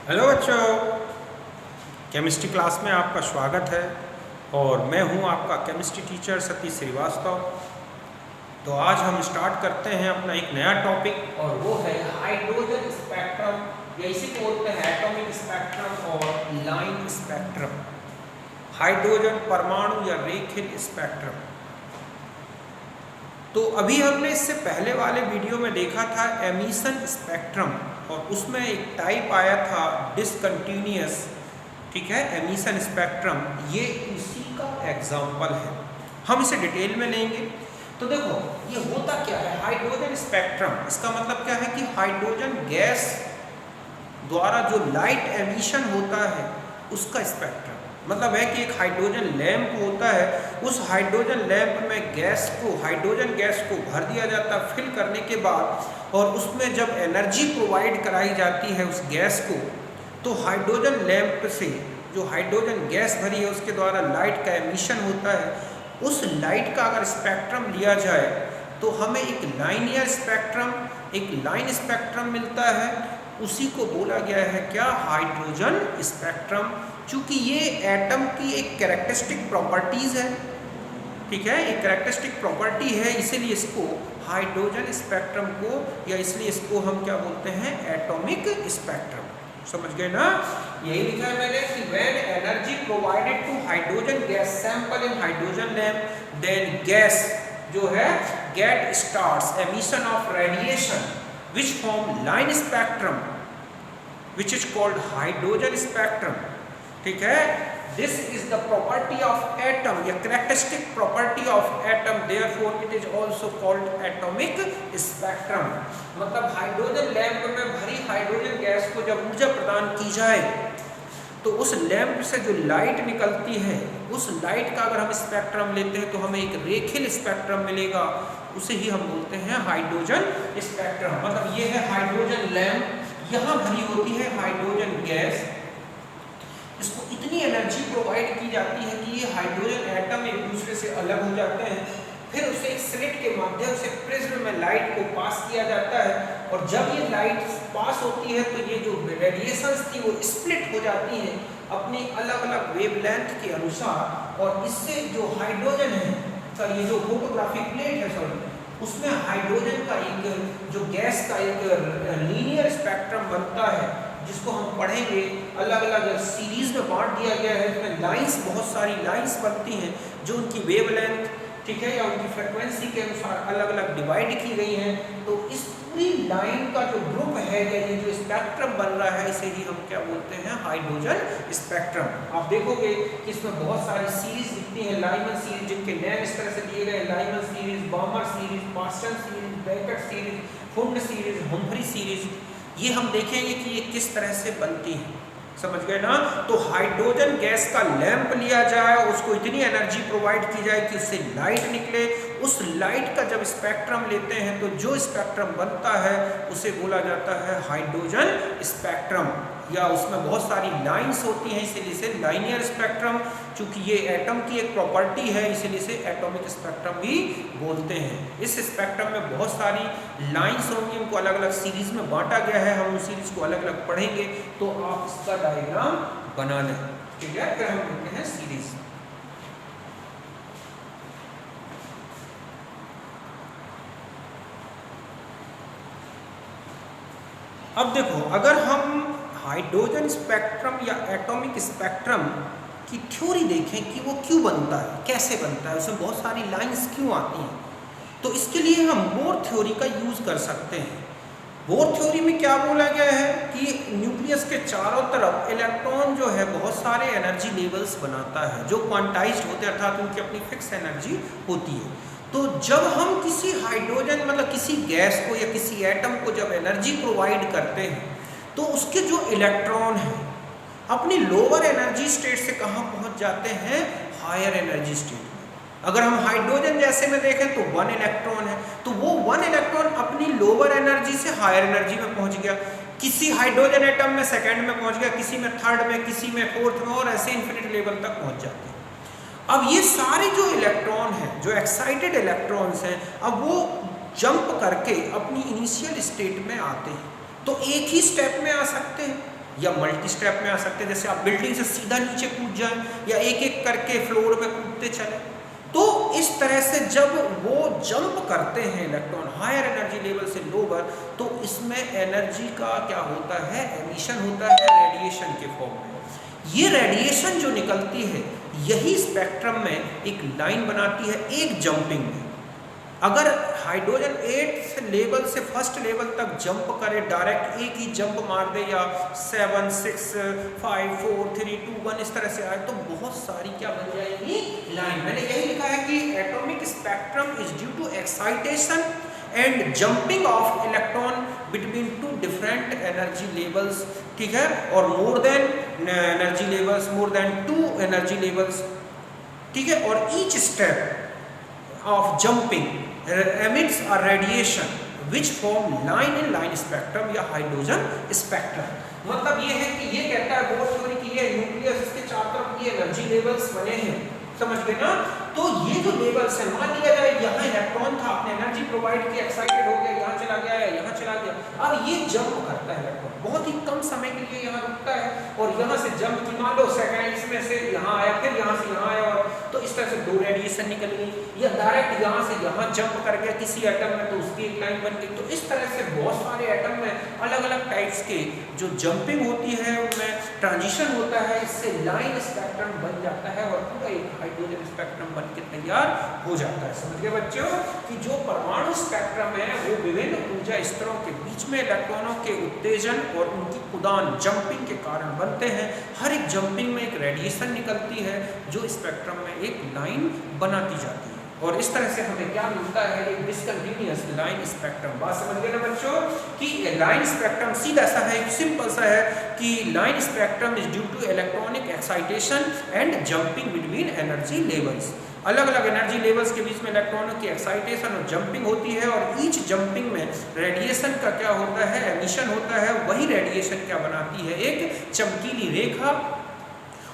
Hello बच्चों, chemistry class में आपका स्वागत है और मैं हूं आपका केमिस्ट्री टीचर सतीश श्रीवास्तव। तो आज हम स्टार्ट करते हैं अपना एक नया टॉपिक और वो है हाइड्रोजन स्पेक्ट्रम, या इसी को बोलते हैं एटॉमिक स्पेक्ट्रम और लाइन स्पेक्ट्रम। हाइड्रोजन परमाणु या रेखीय स्पेक्ट्रम। तो अभी हमने इससे पहले वाले वीडियो में देखा था एमिशन स्पेक्ट्रम, और उसमें एक टाइप आया था डिसकंटिन्यूअस, ठीक है, एमिशन स्पेक्ट्रम। ये इसी का एग्जाम्पल है, हम इसे डिटेल में लेंगे। तो देखो ये होता क्या है हाइड्रोजन स्पेक्ट्रम। इसका मतलब क्या है कि हाइड्रोजन गैस द्वारा जो लाइट एमिशन होता है उसका स्पेक्ट्रम। मतलब है कि एक हाइड्रोजन लैंप होता है, उस हाइड्रोजन लैंप में गैस को, हाइड्रोजन गैस को भर दिया जाता है फिल करने के बाद, और उसमें जब एनर्जी प्रोवाइड कराई जाती है उस गैस को, तो हाइड्रोजन लैंप से जो हाइड्रोजन गैस भरी है उसके द्वारा लाइट का एमिशन होता है। उस लाइट का अगर स्पेक्ट्रम लिया जाए तो हमें एक लाइनियर स्पेक्ट्रम, एक लाइन स्पेक्ट्रम मिलता है। उसी को बोला गया है क्या, हाइड्रोजन स्पेक्ट्रम। चूँकि ये एटम की एक कैरेक्टरिस्टिक प्रॉपर्टीज़ है, ठीक है, एक कैरेक्टरिस्टिक प्रॉपर्टी है, इसीलिए इसको हाइड्रोजन स्पेक्ट्रम को, या इसलिए इसको हम क्या बोलते हैं, एटॉमिक स्पेक्ट्रम। समझ गए ना? यही लिखा है मैंने कि when energy provided to hydrogen gas sample in hydrogen lamp, then gas जो है get starts emission of radiation which form line spectrum which is called hydrogen spectrum, ठीक है। This is the property of atom, या characteristic property of atom, therefore it is also called atomic spectrum। मतलब hydrogen lamp में भरी hydrogen gas को जब ऊर्जा प्रदान की जाए तो उस लैंप से जो लाइट निकलती है, उस लाइट का अगर हम स्पेक्ट्रम लेते हैं तो हमें एक रेखीय स्पेक्ट्रम मिलेगा, उसे ही हम बोलते हैं हाइड्रोजन स्पेक्ट्रम। मतलब ये है हाइड्रोजन लैंप, यहाँ भरी होती है हाइड्रोजन गैस, इसको इतनी एनर्जी प्रोवाइड की जाती है कि ये हाइड्रोजन एटम एक दूसरे से अलग हो जाते हैं। फिर उसे एक स्लिट के माध्यम से प्रिज्म में लाइट को पास किया जाता है, और जब ये लाइट पास होती है तो ये जो रेडिएशंस थी वो स्प्लिट हो जाती है अपनी अलग अलग वेवलेंथ के अनुसार, और इससे जो हाइड्रोजन है, तो ये जो फोटोग्राफिक प्लेट है सॉरी, उसमें हाइड्रोजन का एक जो गैस का एक लीनियर स्पेक्ट्रम बनता है, जिसको हम पढ़ेंगे। अलग अलग सीरीज में बांट दिया गया है, इसमें लाइंस, बहुत सारी लाइंस बनती हैं जो उनकी वेवलेंथ, ठीक है, या उनकी फ्रिक्वेंसी के अनुसार अलग अलग डिवाइड की गई हैं। तो इस पूरी लाइन का जो ग्रुप है, या ये जो स्पेक्ट्रम बन रहा है, इसे ही हम क्या बोलते हैं, हाइड्रोजन स्पेक्ट्रम। आप देखोगे कि इसमें बहुत सारी सीरीज दिखती हैं, लाइमन सीरीज, जिनके नेम इस तरह से दिए गए, Lyman series, Balmer series, Paschen series, Brackett series, Pfund series, Humphrey series. ये हम देखेंगे कि ये किस तरह से बनती है। समझ गए ना? तो हाइड्रोजन गैस का लैंप लिया जाए, उसको इतनी एनर्जी प्रोवाइड की जाए कि उससे लाइट निकले। उस लाइट का जब स्पेक्ट्रम लेते हैं तो जो स्पेक्ट्रम बनता है उसे बोला जाता है हाइड्रोजन स्पेक्ट्रम, या उसमें बहुत सारी लाइंस होती हैं, इसीलिए इसे लाइनियर स्पेक्ट्रम। चूंकि ये एटम की एक प्रॉपर्टी है, इसीलिए इसे एटॉमिक स्पेक्ट्रम भी बोलते हैं। इस स्पेक्ट्रम में बहुत सारी लाइंस होंगी, उनको अलग अलग सीरीज में बांटा गया है, हम उस सीरीज को अलग अलग पढ़ेंगे तो आप इसका डायग्राम बना लें, ठीक है। फिर हम देखते हैं सीरीज। अब देखो, अगर हम हाइड्रोजन स्पेक्ट्रम या एटॉमिक स्पेक्ट्रम की थ्योरी देखें कि वो क्यों बनता है, कैसे बनता है, उसमें बहुत सारी लाइंस क्यों आती हैं, तो इसके लिए हम बोर थ्योरी का यूज़ कर सकते हैं। बोर थ्योरी में क्या बोला गया है कि न्यूक्लियस के चारों तरफ इलेक्ट्रॉन जो है बहुत सारे एनर्जी लेवल्स बनाता है, जो क्वांटाइज्ड होते हैं, अर्थात उनकी अपनी फिक्स एनर्जी होती है। तो जब हम किसी हाइड्रोजन, मतलब किसी गैस को या किसी एटम को जब एनर्जी प्रोवाइड करते हैं तो उसके जो इलेक्ट्रॉन हैं अपनी लोअर एनर्जी स्टेट से कहाँ पहुँच जाते हैं, हायर एनर्जी स्टेट में। अगर हम हाइड्रोजन जैसे में देखें तो 1 इलेक्ट्रॉन है, तो वो 1 इलेक्ट्रॉन अपनी लोअर एनर्जी से हायर एनर्जी में पहुँच गया। किसी हाइड्रोजन एटम में सेकेंड में पहुँच गया, किसी में थर्ड में, किसी में फोर्थ में, और ऐसे इन्फिनिट लेवल तक पहुँच जाते हैं। अब ये सारे जो इलेक्ट्रॉन हैं, जो एक्साइटेड इलेक्ट्रॉन्स हैं, अब वो जंप करके अपनी इनिशियल स्टेट में आते हैं। तो एक ही स्टेप में आ सकते हैं, या मल्टी स्टेप में आ सकते हैं, जैसे आप बिल्डिंग से सीधा नीचे कूद जाएं या एक एक करके फ्लोर पे कूदते चले। तो इस तरह से जब वो जंप करते हैं इलेक्ट्रॉन हायर एनर्जी लेवल से लोअर, तो इसमें एनर्जी का क्या होता है, एमिशन होता है रेडिएशन के फॉर्म में। ये रेडिएशन जो निकलती है यही स्पेक्ट्रम में एक लाइन बनाती है एक जंपिंग में। अगर हाइड्रोजन 8 लेवल से फर्स्ट लेवल तक जंप करे, डायरेक्ट एक ही जंप मार दे या 7 6 5 4 3 2 1 इस तरह से आए, तो बहुत सारी क्या बन जाएगी, लाइन। मैंने यही लिखा है कि atomic spectrum is due to excitation and jumping of electron between two different energy levels, ठीक है, और more than energy levels, more than 2 energy levels, ठीक है। और each step of jumping emits a radiation which form line in line spectrum या hydrogen spectrum. मतलब ये है कि ये कहता है बोर थ्योरी की ये न्यूक्लियस, इसके चारों तरफ ये एनर्जी लेवल्स बने हैं, समझ गए ना। तो ये जो लेवल्स है, मान लिया जाए यहाँ इलेक्ट्रॉन था, आपने एनर्जी प्रोवाइड की, एक्साइटेड हो गया, यहाँ चला गया है, यहाँ चला गया, अब ये जंप करता है इलेक्ट्रॉन, बहुत ही कम समय के लिए यहाँ रुकता है और यहाँ से जंप की, मान लो सेकेंड्स में से यहाँ आया, फिर यहाँ से यहाँ आया, और तो इस तरह से 2 रेडिएशन निकल गई, या डायरेक्ट यहाँ से यहाँ जंप कर गया किसी एटम में तो उसकी एक लाइन बन गई। तो इस तरह से बहुत सारे एटम में अलग अलग टाइप्स के जो जंपिंग होती है उनमें ट्रांजिशन होता है, इससे लाइन स्पेक्ट्रम बन जाता है और पूरा एक हाइड्रोजन स्पेक्ट्रम बन के तैयार हो जाता है। समझ गए बच्चों कि जो परमाणु स्पेक्ट्रम है वो विभिन्न ऊर्जा स्तरों के बीच में इलेक्ट्रॉनों के उत्तेजन और उनकी उड़ान जंपिंग के कारण बनते हैं। हर एक जंपिंग में एक रेडिएशन निकलती है जो स्पेक्ट्रम में एक लाइन बनाती जाती है, और इस तरह से हमें क्या मिलता है, एक डिसकंटिन्यूअस लाइन स्पेक्ट्रम। बात समझ गए ना बच्चों कि लाइन स्पेक्ट्रम सीधा सा है, सिंपल सा है कि line spectrum is due to electronic excitation and jumping between energy levels. अलग अलग एनर्जी लेवल्स के बीच में इलेक्ट्रॉनों की एक्साइटेशन और जंपिंग होती है, और ईच जंपिंग में रेडिएशन का क्या होता है, एमिशन होता है। वही रेडिएशन क्या बनाती है, एक चमकीली रेखा,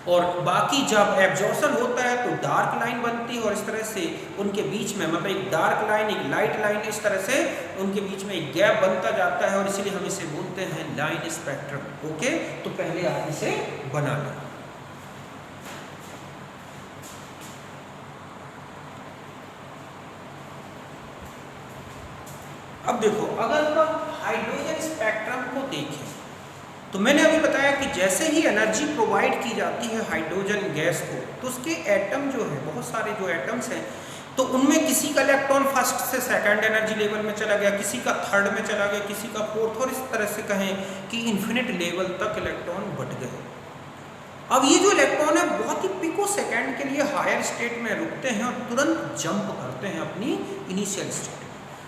और बाकी जब एब्जॉर्प्शन होता है तो डार्क लाइन बनती है, और इस तरह से उनके बीच में, मतलब एक डार्क लाइन एक लाइट लाइन, इस तरह से उनके बीच में एक गैप बनता जाता है, और इसीलिए हम इसे बोलते हैं लाइन स्पेक्ट्रम। ओके, तो पहले आप इसे बना लें। अब देखो, अगर हम हाइड्रोजन स्पेक्ट्रम को देखें तो मैंने अभी बताया कि जैसे ही एनर्जी प्रोवाइड की जाती है हाइड्रोजन गैस को, तो उसके एटम जो है, बहुत सारे जो एटम्स हैं, तो उनमें किसी का इलेक्ट्रॉन फर्स्ट से सेकंड एनर्जी लेवल में चला गया, किसी का थर्ड में चला गया, किसी का फोर्थ, और इस तरह से कहें कि इन्फिनिट लेवल तक इलेक्ट्रॉन बढ़ गए। अब ये जो इलेक्ट्रॉन है बहुत ही पिको सेकेंड के लिए हायर स्टेट में रुकते हैं और तुरंत जंप करते हैं अपनी इनिशियल स्टेट।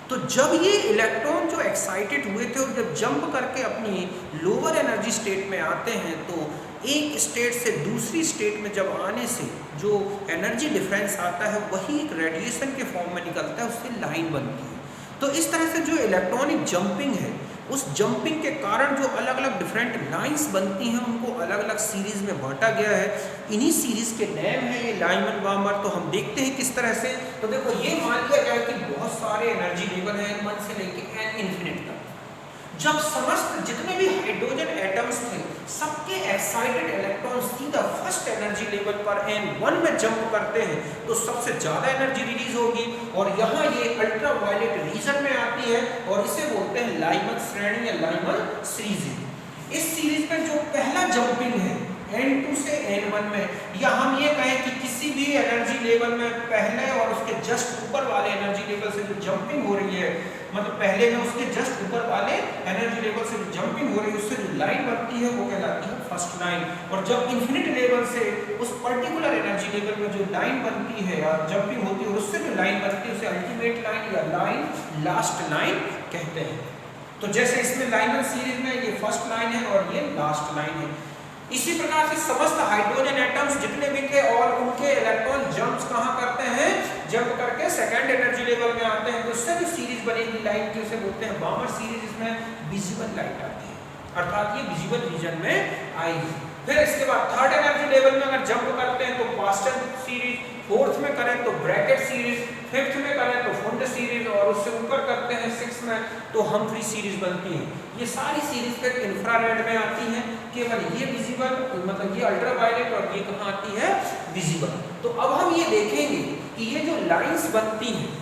तो जब ये इलेक्ट्रॉन जो एक्साइटेड हुए थे और जब जंप करके अपनी लोअर एनर्जी स्टेट में आते हैं, तो एक स्टेट से दूसरी स्टेट में जब आने से जो एनर्जी डिफरेंस आता है वही एक रेडिएशन के फॉर्म में निकलता है, उससे लाइन बनती है। तो इस तरह से जो इलेक्ट्रॉनिक जंपिंग है, उस जंपिंग के कारण जो अलग अलग डिफरेंट लाइंस बनती हैं उनको अलग अलग सीरीज में बांटा गया है। इन्हीं सीरीज के नेम है ये लाइमन बार्मर। तो हम देखते हैं किस तरह से। तो देखो, ये मान लिया जाए कि बहुत सारे एनर्जी लेवल हैं n1 से लेकर n इन्फिनिट तक। जब समस्त जितने भी हाइड्रोजन एटम्स थे, सबके एक्साइटेड इलेक्ट्रॉन सीधा फर्स्ट एनर्जी लेवल पर n1 में जंप करते हैं, तो सबसे ज़्यादा एनर्जी रिलीज होगी, और यहाँ ये अल्ट्रा वायलेट रीजन में आती है, और इसे बोलते हैं लाइमन श्रेणी या लाइमन सीरीज। इस सीरीज में जो पहला जंपिंग है n2 से n1 में, या हम ये कहें कि किसी भी एनर्जी लेवल में पहले और उसके जस्ट ऊपर वाले एनर्जी लेवल से जो जंपिंग हो रही है, मतलब पहले में उसके जस्ट ऊपर वाले एनर्जी लेवल से जो जंपिंग हो रही है, उससे जो लाइन बनती है वो कहलाती है फर्स्ट लाइन। और जब इन्फिनिट लेवल से उस पर्टिकुलर एनर्जी लेवल में जो लाइन बनती है या जंपिंग होती है और उससे जो लाइन बनती है उसे अल्टीमेट लाइन या लाइन लास्ट लाइन कहते हैं। तो जैसे इसमें लाइमन सीरीज में ये फर्स्ट लाइन है और ये लास्ट लाइन है। इसी प्रकार से समस्त हाइड्रोजन एटम्स जितने भी थे और उनके इलेक्ट्रॉन जंप्स कहाँ करते हैं, जंप करके सेकंड एनर्जी लेवल में आते हैं। तो उससे जो सीरीज बनेगी लाइन की उसे बोलते हैं बार्मर सीरीज। इसमें विजिबल लाइट आती है, अर्थात ये विजिबल रीजन में आएगी। फिर इसके बाद थर्ड एनर्जी लेवल में अगर जंप करते हैं तो पास्टन सीरीज, फोर्थ में करें तो ब्रैकेट सीरीज, फिफ्थ में करें तो फुंड सीरीज, और उससे ऊपर करते हैं सिक्स में तो हम्फ्री सीरीज बनती है। ये सारी सीरीज फिर इंफ्रारेड में आती हैं, केवल ये विजिबल मतलब ये अल्ट्रावायलेट, और ये कहाँ आती है विजिबल। तो अब हम ये देखेंगे कि ये जो लाइंस बनती हैं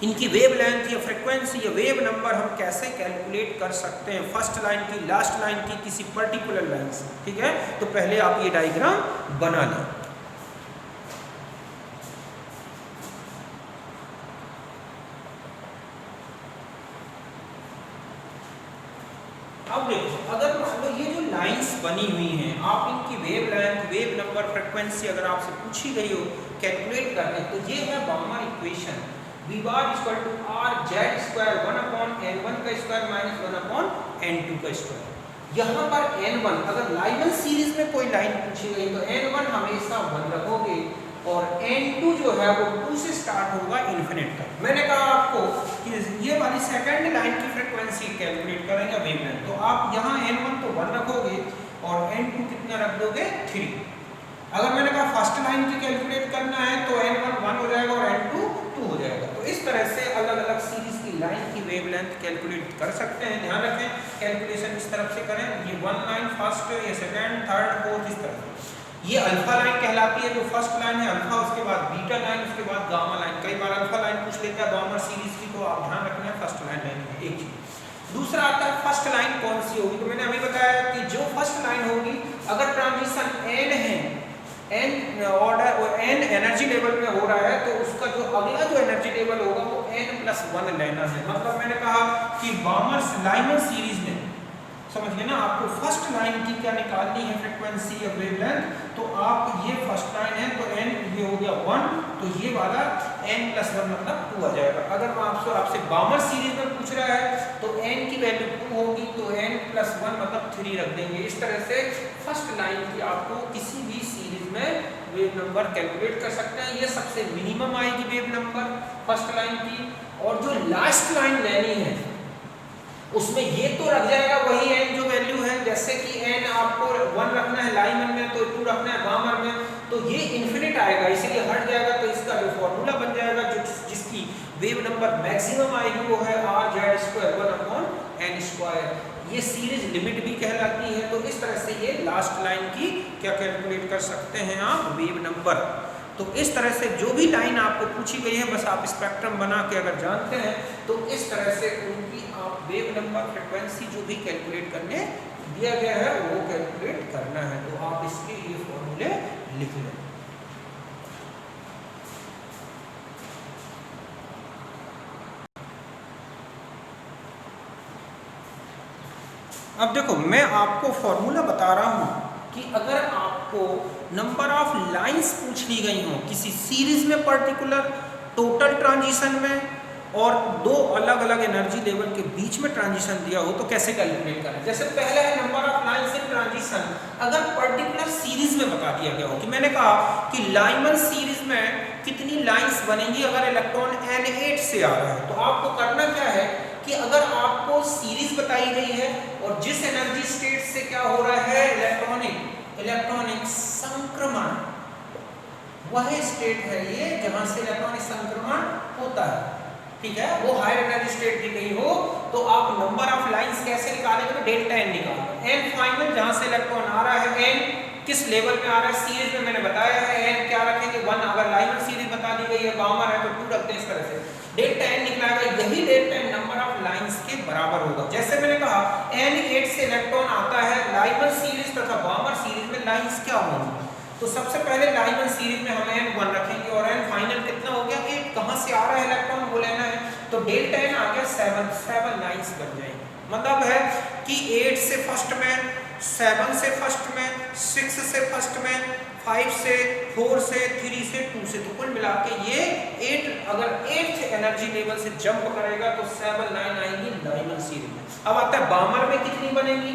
इनकी वेव लेंथ या फ्रीक्वेंसी या वेव नंबर हम कैसे कैलकुलेट कर सकते हैं, फर्स्ट लाइन की, लास्ट लाइन की, किसी पर्टिकुलर लाइन से। ठीक है, तो पहले आप ये डायग्राम बना लें। अब देखो, अगर मान लो ये जो लाइंस बनी हुई हैं, आप इनकी wave length, wave number, frequency अगर आपसे पूछी गई हो कैलकुलेट करने, तो ये है Balmer equation, v bar equal to r z square 1/n1 का स्क्वायर माइनस 1/n2 का स्क्वायर। यहाँ पर n1 अगर लाइवन सीरीज में कोई लाइन पूछी गई तो n1 हमेशा 1 रखोगे, और n2 जो है वो 2 से स्टार्ट होगा इन्फिनिट तक। मैंने कहा आपको कि ये वाली सेकंड लाइन की फ्रीक्वेंसी कैलकुलेट करेंगे वेवलेंथ, तो आप यहाँ n1 तो 1 रखोगे और n2 कितना रख दोगे 3। अगर मैंने कहा फर्स्ट लाइन की कैलकुलेट करना है तो n1 1 हो जाएगा और n2 2 हो जाएगा। तो इस तरह से अलग अलग सीरीज की लाइन की वेवलेंथ कैलकुलेट कर सकते हैं। ध्यान रखें कैलकुलेशन इस तरफ से करें, ये 1 लाइन फर्स्ट, ये सेकंड, थर्ड, फोर्थ, इस तरह से। ये अल्फा लाइन कहलाती है जो फर्स्ट लाइन है, अल्फा, उसके बाद बीटा लाइन, उसके बाद गामा लाइन। कई बार अल्फा लाइन पूछ लेता है बाउमर सीरीज की, तो आप ध्यान रखना है फर्स्ट लाइन है एक चीज। दूसरा आता है फर्स्ट लाइन कौन सी होगी, तो मैंने अभी बताया कि जो फर्स्ट लाइन होगी अगर ट्रांजिशन n है, n ऑर्डर और n एनर्जी लेवल में हो रहा है, तो उसका जो अगला जो एनर्जी लेवल होगा वो n+1 लेना है। मतलब मैंने कहा कि बाउमर लाइनर सीरीज में समझ गए ना, आपको फर्स्ट लाइन की क्या निकालनी है फ्रीक्वेंसी या वेवलेंथ, तो आप ये फर्स्ट लाइन है तो n ये हो गया 1, तो ये वाला n+1 मतलब 2 आ जाएगा। अगर आपसे बाउमर सीरीज में पूछ रहा है तो n की वैल्यू 2 होगी तो n+1 मतलब 3 रख देंगे। इस तरह से फर्स्ट लाइन की आपको किसी भी सीरीज में वेव नंबर कैलकुलेट कर सकते हैं। ये सबसे मिनिमम आएगी वेव नंबर फर्स्ट लाइन की, और जो लास्ट लाइन लेनी है उसमें ये तो रख जाएगा वही n जो वैल्यू है, जैसे कि n आपको 1 रखना है लाइमन में तो 2 रखना है बाउमर में, तो ये इन्फिनिट आएगा इसलिए हट जाएगा। तो इसका जो फॉर्मूला बन जाएगा जो जिसकी वेव नंबर मैक्सिमम आएगी वो है r/z² 1/n²। ये सीरीज लिमिट भी कहलाती है। तो इस तरह से ये लास्ट लाइन की क्या कैलकुलेट कर सकते हैं आप वेव नंबर। तो इस तरह से जो भी लाइन आपको पूछी गई है बस आप स्पेक्ट्रम बना के अगर जानते हैं तो इस तरह से उनकी आप वेव नंबर फ्रीक्वेंसी जो भी कैलकुलेट करने दिया गया है वो कैलकुलेट करना है। तो आप इसके लिए फॉर्मूले लिख लें। अब देखो मैं आपको फॉर्मूला बता रहा हूं कि अगर आपको नंबर ऑफ लाइंस पूछ ली गई हो किसी सीरीज में पर्टिकुलर टोटल ट्रांजिशन में और दो अलग अलग एनर्जी लेवल के बीच में ट्रांजिशन दिया हो तो कैसे कैलकुलेट करें। जैसे पहले है number of lines in transition, अगर पर्टिकुलर सीरीज में बता दिया गया हो कि मैंने कहा कि लाइमन सीरीज में कितनी लाइंस बनेंगी अगर इलेक्ट्रॉन n8 से आ रहा है, तो आपको करना क्या है कि अगर आपको सीरीज बताई गई है और जिस एनर्जी स्टेट से क्या हो रहा है इलेक्ट्रॉनिक संक्रमण, वह स्टेट है ये जहां से इलेक्ट्रॉनिक संक्रमण होता है, ठीक है, वो हायर एनर्जी स्टेट दी गई हो तो आप नंबर ऑफ लाइंस कैसे निकालेंगे तो डेल्टा n निकालेंगे। n फाइनल जहां से इलेक्ट्रॉन आ रहा है, n किस लेवल में आ रहा है सीरीज में मैंने बताया है, n क्या रखेंगे 1, अगर लाइनर सीरीज बता दी गई है बाउमर है तो 2 रखते हैं। इस तरह से डेल्टा n निकलेगा, यही delta n number of lines के बराबर होगा। जैसे मैंने कहा n8 से इलेक्ट्रॉन आता है लाइनर सीरीज तथा बाउमर सीरीज में लाइंस क्या होंगी, तो सबसे पहले लाइनर सीरीज में हम n1 रखेंगे और n फाइनल कितना हो गया 8, कहां से आ रहा है इलेक्ट्रॉन वो लेना है, तो डेल्टा n आ गया 7 लाइंस बन जाएंगी। मतलब है कि 8 से फर्स्ट में, 7 से फर्स्ट में, 6 से फर्स्ट में, 5 से, 4 से, 3 से, 2 से, तो कुल मिला के ये 8 अगर 8th एनर्जी लेवल से जंप करेगा तो 7 लाइन आएंगी लाइनर सीरीज में। अब आता है बाउमर में कितनी बनेगी,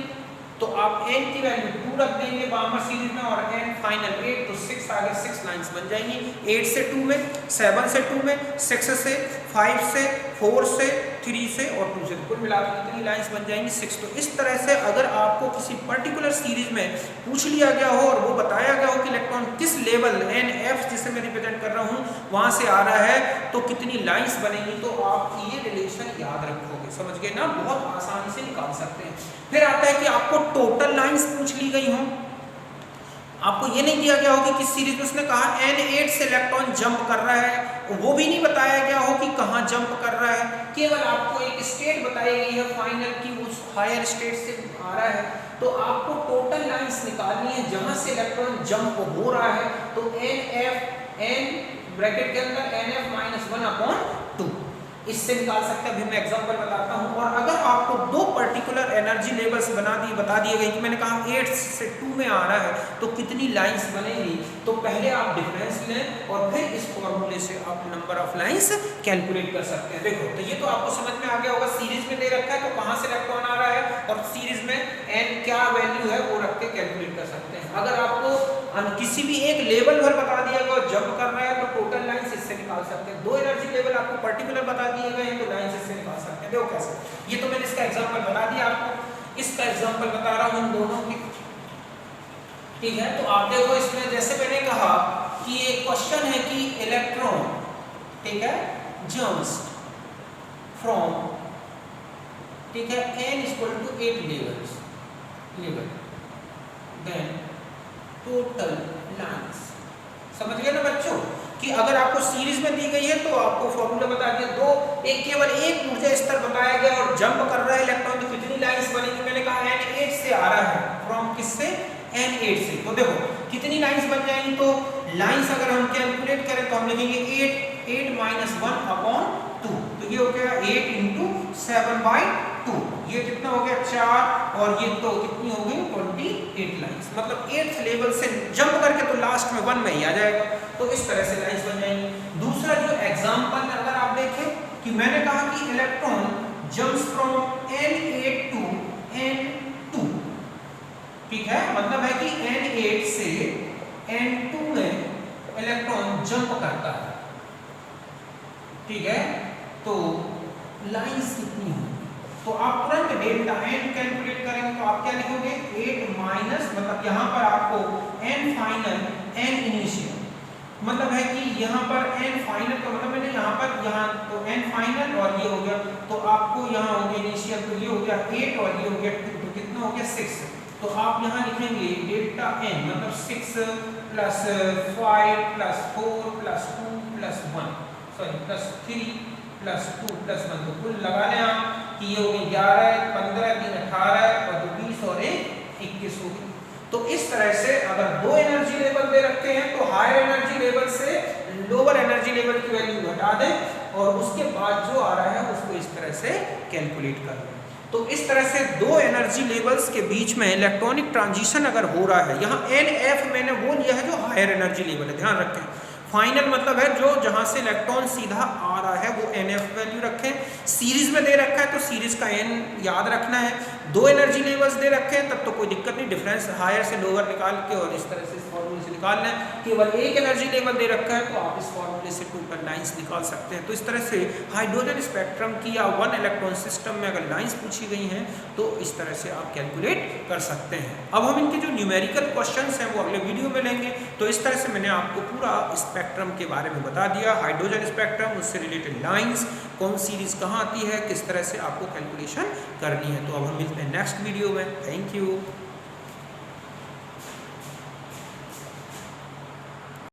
तो आप n की वैल्यू 2 रख देंगे बाउमर सीरीज में और n फाइनल 8, तो 6 आगे 6 लाइंस बन जाएंगी। 8 से 2 में, 7 से 2 में, 6 से, 5 से, 4 से, 3 से और 2 से, कुल मिला के कितनी लाइंस बन जाएंगी 6। तो इस तरह से अगर आपको किसी पर्टिकुलर सीरीज में पूछ लिया गया हो और वो बताया गया हो कि इलेक्ट्रॉन किस लेवल NF जिसे मैं रिप्रेजेंट कर रहा हूँ वहां से आ रहा है तो कितनी लाइंस बनेंगी, तो आप ये रिलेशन याद रखोगे, समझ गए ना, बहुत आसानी से निकाल सकते हैं। फिर आता है कि आपको टोटल लाइंस पूछ ली गई हो, आपको ये नहीं दिया गया हो कि किस सीरीज में उसने कहा N8 से इलेक्ट्रॉन जंप कर रहा है, वो भी नहीं बताया गया हो कि कहाँ जंप कर रहा है, केवल आपको एक स्टेट बताई गई है फाइनल की उस हायर स्टेट से आ रहा है। तो आपको टोटल लाइंस निकालनी है जहां से इलेक्ट्रॉन जंप हो रहा है, तो N ब्रैकेट के अंदर NF-1/2 इससे निकाल सकते हैं। अभी मैं एग्जांपल बताता हूं। और अगर आपको दो पर्टिकुलर एनर्जी लेवल्स बता दिए गए कि मैंने कहा 8 से 2 में आ रहा है तो कितनी लाइंस बनेगी, तो पहले आप डिफरेंस लें और फिर इस फॉर्मूले से आप नंबर ऑफ लाइंस कैलकुलेट कर सकते हैं। देखो तो ये तो आपको समझ में आ गया होगा, सीरीज में दे रखा है तो कहां से इलेक्ट्रॉन आ रहा है और सीरीज में n क्या वैल्यू है वो रख के कैलकुलेट कर सकते हैं। अगर आपको किसी भी एक लेवल भर बता दिया गया और जंप कर रहा है तो टोटल लाइंस इससे निकाल सकते हैं। दो एनर्जी लेवल आपको पर्टिकुलर बता दिए गए हैं तो लाइंस इससे निकाल सकते हैं। देखो कैसे, ये तो मैंने इसका एग्जांपल बता दिया आपको, इसका एग्जांपल बता रहा हूं इन दोनों की, ठीक है। तो आप देखो इसमें जैसे मैंने कहा कि ये क्वेश्चन है कि इलेक्ट्रॉन, ठीक है, जम्प्स फ्रॉम, ठीक है, n = 8 level then total lines. समझ गए ना बच्चों कि अगर आपको सीरीज में दी गई है तो आपको फॉर्मूला बता दिया, केवल एक ऊर्जा स्तर बताया गया और जंप कर रहा है इलेक्ट्रॉन तो कितनी लाइंस बनेगी, मैंने कहा N8 से आ रहा है, फ्रॉम किससे, N8 से। तो देखो कितनी लाइंस बन जाएंगी, तो लाइंस अगर हम कैलकुलेट करें तो हम लिखेंगे 8 - 1/2, तो ये हो गया 8 × 7/2, ये कितना हो गया 4, और ये तो कितनी हो गई 28 लाइंस, मतलब 8th लेवल से जंप करके तो लास्ट में 1 में ही आ जाएगा। तो इस तरह से लाइंस बन जाएंगी। दूसरा जो एग्जांपल अगर आप देखें कि मैंने कहा कि electron jumps from N8 to N2, ठीक है, मतलब है कि N8 से N2 में इलेक्ट्रॉन जंप करता है, ठीक है, तो लाइंस कितनी होगी, तो आप तुरंत डेल्टा n कैलकुलेट करेंगे तो आप क्या लिखोगे 8 माइनस, मतलब यहाँ पर आपको n फाइनल n इनिशियल, मतलब है कि यहाँ पर n फाइनल का मतलब मैंने यहाँ तो n फाइनल और ये हो गया, तो आपको यहाँ हो गया इनिशियल, तो ये हो गया 8 और ये हो गया 2, तो कितना हो गया 6। तो आप यहाँ लिखेंगे डेल्टा n मतलब 6 + 5 + 4 + 2 + 1 +3 + 2 + 1, तो कुल लगा लें आप कि ये हो गई 11, 15, 3, 18 और 20 और 1, 21 हो गई। तो इस तरह से अगर दो एनर्जी लेवल दे रखते हैं तो हायर एनर्जी लेवल से लोअर एनर्जी लेवल की वैल्यू घटा दें और उसके बाद जो आ रहा है उसको इस तरह से कैलकुलेट कर लें। तो इस तरह से दो एनर्जी लेवल्स के बीच में इलेक्ट्रॉनिक ट्रांजिशन अगर हो रहा है, यहाँ NF मैंने वो लिया है जो हायर एनर्जी लेवल है, ध्यान रखें। फाइनल मतलब है जो जहां से इलेक्ट्रॉन सीधा आ रहा है वो NF वैल्यू रखें। सीरीज में दे रखा है तो सीरीज का n याद रखना है। दो एनर्जी लेवल्स दे रखे हैं तब तो कोई दिक्कत नहीं, डिफरेंस हायर से लोअर निकाल के और इस तरह से इस फॉर्मूले से निकाल लें। केवल एक एनर्जी लेवल दे रखा है तो आप इस फॉर्मूले से टोटल लाइंस निकाल सकते हैं। तो इस तरह से हाइड्रोजन स्पेक्ट्रम की या 1 इलेक्ट्रॉन सिस्टम में अगर लाइंस पूछी गई हैं तो इस तरह से आप कैलकुलेट कर सकते हैं। अब हम इनके जो न्यूमेरिकल क्वेश्चंस हैं वो अगले वीडियो में लेंगे। तो इस तरह से मैंने आपको पूरा स्पेक्ट्रम के बारे में बता दिया, हाइड्रोजन स्पेक्ट्रम, उससे रिलेटेड लाइंस, कौन सीरीज कहाँ आती है, किस तरह से आपको कैलकुलेशन करनी है। तो अब हम मिलते हैं नेक्स्ट वीडियो में। Thank you.